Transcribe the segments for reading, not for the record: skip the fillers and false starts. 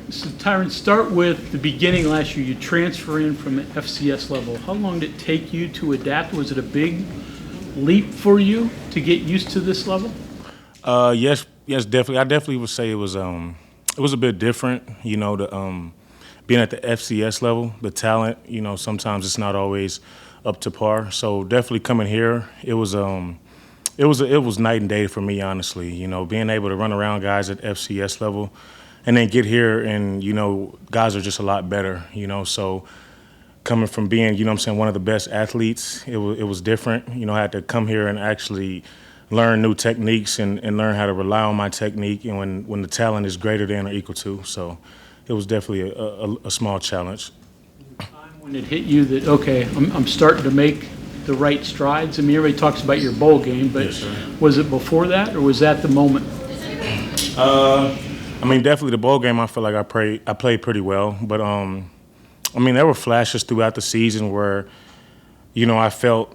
So Tyrin, start with the beginning last year. You transfer in from the FCS level. How long did it take you to adapt? Was it a big leap for you to get used to this level? Yes, definitely. I definitely would say it was a bit different. Being at the FCS level, the talent, sometimes it's not always up to par. So definitely coming here, it was night and day for me, honestly. Being able to run around guys at FCS level, and then get here and guys are just a lot better. So coming from being one of the best athletes, it was different. I had to come here and actually learn new techniques and learn how to rely on my technique, and when the talent is greater than or equal to. So it was definitely a small challenge. When it hit you that, okay, I'm starting to make the right strides? I mean, everybody talks about your bowl game, but yes, was it before that, or was that the moment? Definitely the bowl game, I feel like I played pretty well. But, there were flashes throughout the season where, I felt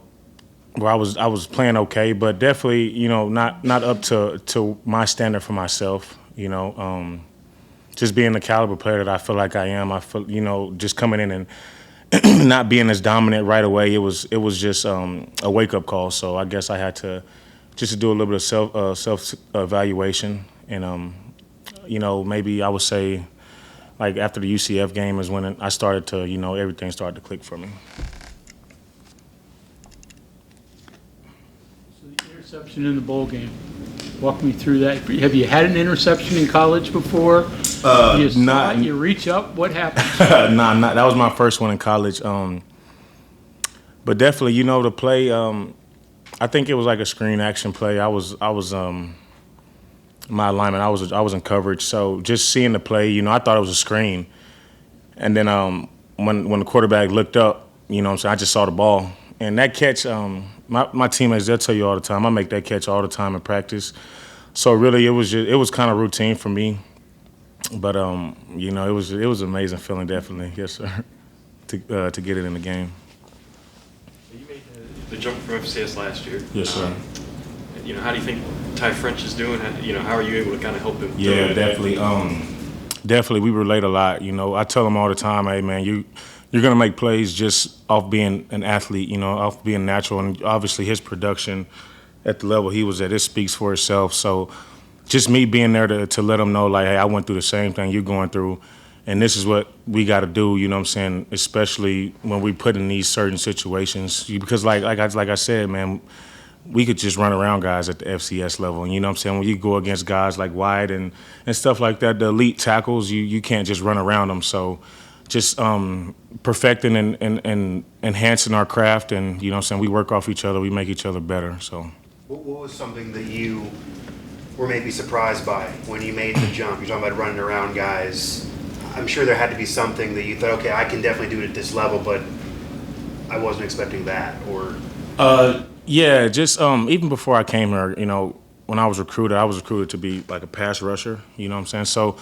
where I was playing okay, but definitely, not up to my standard for myself, just being the caliber player that I feel like I am. I feel, just coming in and not being as dominant right away, it was just a wake-up call. So I guess I had to just do a little bit of self-evaluation. And, maybe I would say, like, after the UCF game is when I started to, everything started to click for me. So the interception in the bowl game, walk me through that. Have you had an interception in college before? You reach up, what happened? Nah, that was my first one in college. But definitely, the play, I think it was like a screen action play. I was my alignment, I was in coverage. So just seeing the play, I thought it was a screen. And then when the quarterback looked up, I just saw the ball. And that catch, my teammates, they'll tell you all the time, I make that catch all the time in practice. So really, it was kind of routine for me. But it was an amazing feeling, definitely, yes, sir, to get it in the game. You made the jump from FCS last year. Yes, sir. How do you think Ty French is doing? How are you able to kind of help him? Yeah, definitely. Definitely, we relate a lot. I tell him all the time, hey man, you're gonna make plays just off being an athlete, off being natural, and obviously his production at the level he was at, it speaks for itself. So just me being there to let him know, like, hey, I went through the same thing you're going through, and this is what we got to do, especially when we put in these certain situations. Because like I said, man, we could just run around guys at the FCS level. And when you go against guys like Wyatt and stuff like that, the elite tackles, you can't just run around them. So just perfecting and enhancing our craft, and, we work off each other, we make each other better. So what was something that you were maybe surprised by when you made the jump? You're talking about running around guys. I'm sure there had to be something that you thought, okay, I can definitely do it at this level, but I wasn't expecting that. Or yeah, just even before I came here, when I was recruited to be like a pass rusher. So,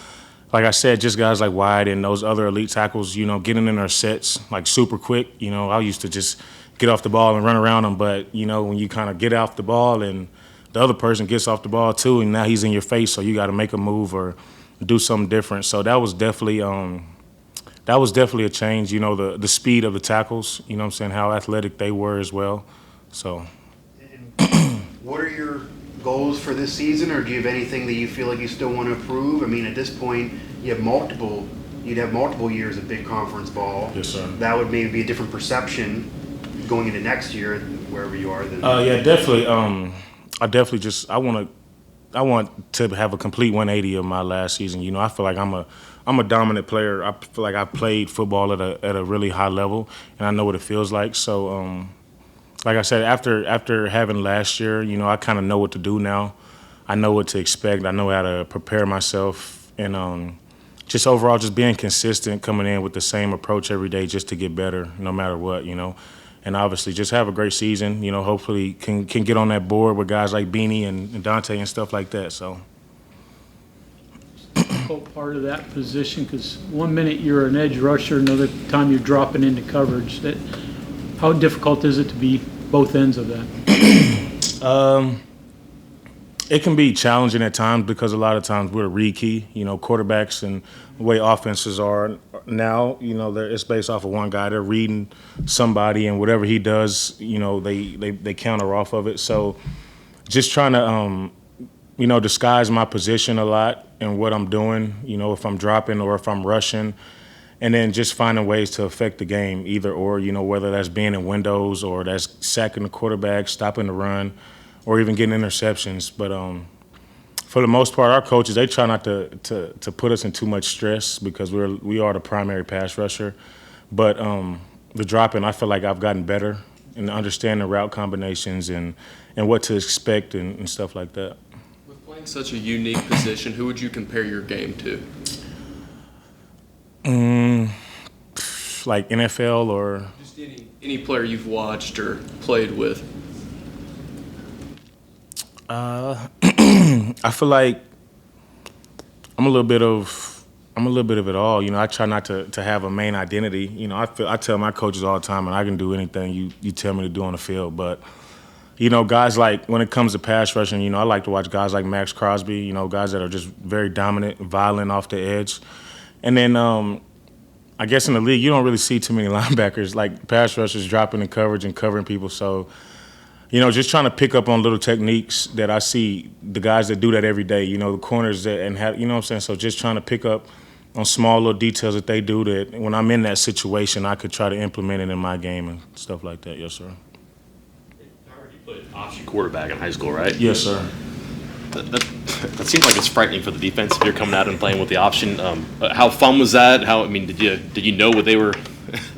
like I said, just guys like Wyatt and those other elite tackles, getting in their sets like super quick. I used to just get off the ball and run around them, but when you kind of get off the ball and the other person gets off the ball too, and now he's in your face, so you got to make a move or do something different. So that was definitely a change. The speed of the tackles. How athletic they were as well. So, what are your goals for this season, or do you have anything that you feel like you still want to improve? At this point, you'd have multiple years of big conference ball. Yes, sir. That would maybe be a different perception going into next year, wherever you are. Yeah, definitely. I want to have a complete 180 of my last season. I feel like I'm a dominant player. I feel like I played football at a really high level, and I know what it feels like. So, like I said, after having last year, I kind of know what to do now. I know what to expect. I know how to prepare myself, and just overall, just being consistent, coming in with the same approach every day, just to get better, no matter what. And obviously just have a great season, hopefully can get on that board with guys like Beanie and Dante and stuff like that. So Difficult part of that position, because one minute you're an edge rusher, another time you're dropping into coverage. How difficult is it to be both ends of that? It can be challenging at times because a lot of times we're a read key, quarterbacks and the way offenses are now, it's based off of one guy. They're reading somebody and whatever he does, they counter off of it. So just trying to, disguise my position a lot and what I'm doing, if I'm dropping or if I'm rushing, and then just finding ways to affect the game either or, whether that's being in windows or that's sacking the quarterback, stopping the run, or even getting interceptions. But for the most part, our coaches, they try not to put us in too much stress because we are the primary pass rusher. But the dropping, I feel like I've gotten better in understanding route combinations and what to expect and stuff like that. With playing such a unique position, who would you compare your game to? Like NFL or? Just any player you've watched or played with. I feel like I'm a little bit of it all. I try not to have a main identity. I tell my coaches all the time, and I can do anything you tell me to do on the field. But guys like when it comes to pass rushing, I like to watch guys like Max Crosby. Guys that are just very dominant, violent off the edge. And then I guess in the league, you don't really see too many linebackers like pass rushers dropping in coverage and covering people. So. Just trying to pick up on little techniques that I see the guys that do that every day, the corners that and have, what I'm saying? So just trying to pick up on small little details that they do that when I'm in that situation, I could try to implement it in my game and stuff like that. Yes, sir. You played option quarterback in high school, right? Yes, sir. That seems like it's frightening for the defense if you're coming out and playing with the option. How fun was that? Did you know what they were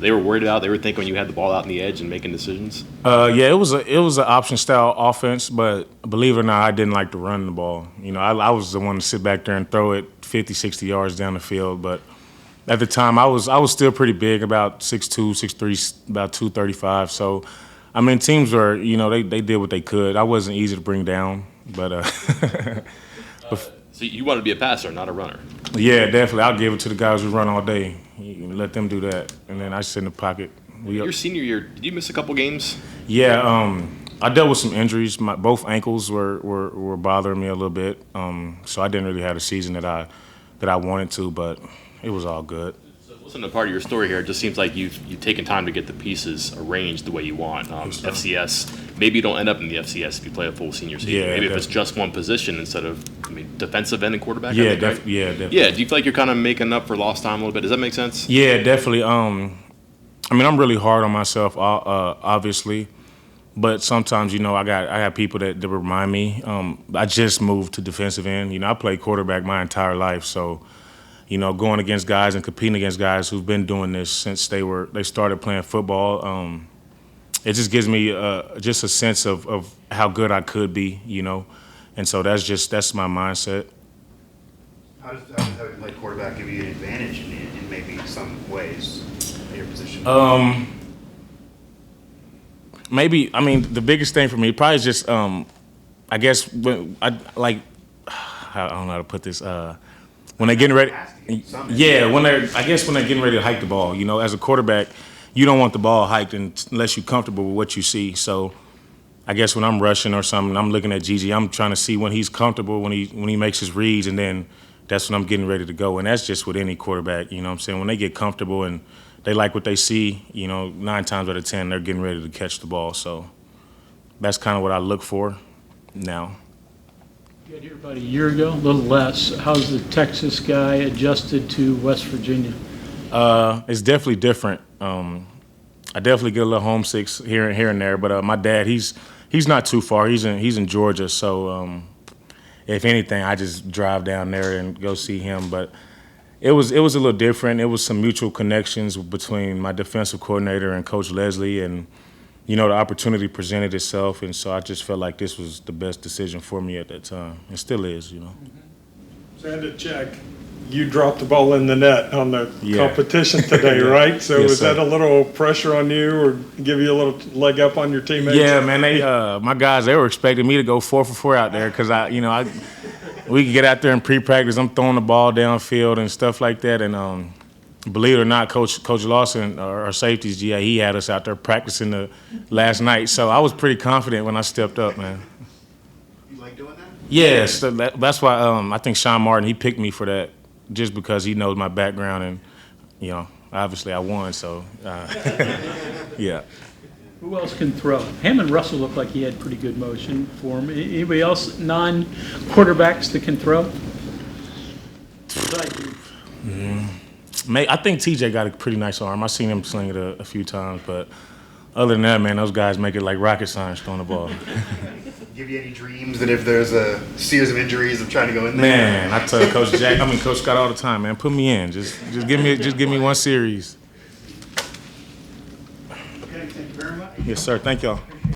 worried about? They were thinking when you had the ball out on the edge and making decisions. Yeah, it was an option style offense, but believe it or not, I didn't like to run the ball. I was the one to sit back there and throw it 50, 60 yards down the field. But at the time, I was still pretty big, about 6'2", 6'3", about 235. So, teams were, they did what they could. I wasn't easy to bring down, but. So you want to be a passer, not a runner. Yeah, definitely. I'll give it to the guys who run all day. You can let them do that, and then I sit in the pocket. Your senior year, did you miss a couple games? Yeah, I dealt with some injuries. Both ankles were bothering me a little bit, so I didn't really have a season that I wanted to, but it was all good. So listening to part of your story here, it just seems like you've taken time to get the pieces arranged the way you want. FCS, maybe you don't end up in the FCS if you play a full senior season. Yeah, maybe if it's just one position instead of defensive end and quarterback. Yeah, definitely. Yeah, do you feel like you're kind of making up for lost time a little bit? Does that make sense? Yeah, definitely. I'm really hard on myself, obviously, but sometimes I got people that remind me. I just moved to defensive end. I played quarterback my entire life, so. Going against guys and competing against guys who've been doing this since they started playing football, it just gives me just a sense of how good I could be, and so that's my mindset. How does having played quarterback give you an advantage in maybe some ways in your position? Maybe the biggest thing for me probably is just I guess when I don't know how to put this. When they're getting ready, when they're getting ready to hike the ball, as a quarterback, you don't want the ball hiked unless you're comfortable with what you see. So, I guess when I'm rushing or something, I'm looking at Gigi. I'm trying to see when he's comfortable, when he makes his reads, and then that's when I'm getting ready to go. And that's just with any quarterback, what I'm saying. When they get comfortable and they like what they see, 9 times out of 10, they're getting ready to catch the ball. So, that's kind of what I look for now. You got here about a year ago, a little less. How's the Texas guy adjusted to West Virginia? It's definitely different. I definitely get a little homesick here and there, but my dad, he's not too far. He's in Georgia, so if anything, I just drive down there and go see him. But it was a little different. It was some mutual connections between my defensive coordinator and Coach Leslie, and the opportunity presented itself, and so I just felt like this was the best decision for me at that time. It still is, Bandit, check. You dropped the ball in the net on the competition today, right? So yes, was sir. that a little pressure on you or give you a little leg up on your teammates? Yeah, man. They my guys, they were expecting me to go 4 for 4 out there because we could get out there in pre-practice. I'm throwing the ball downfield and stuff like that, and believe it or not, Coach Lawson, our safeties, he had us out there practicing last night. So I was pretty confident when I stepped up, man. You like doing that? Yes, that's why I think Sean Martin, he picked me for that just because he knows my background and, you know, obviously I won, so, yeah. Who else can throw? Hammond Russell looked like he had pretty good motion for him. Anybody else, non-quarterbacks that can throw? I think TJ got a pretty nice arm. I've seen him sling it a few times, but other than that, man, those guys make it like rocket science throwing the ball. Give you any dreams that if there's a series of injuries of trying to go in there? Man, I tell Coach Scott all the time, man, put me in. Just give me one series. Okay, thank you very much. Yes, sir. Thank y'all.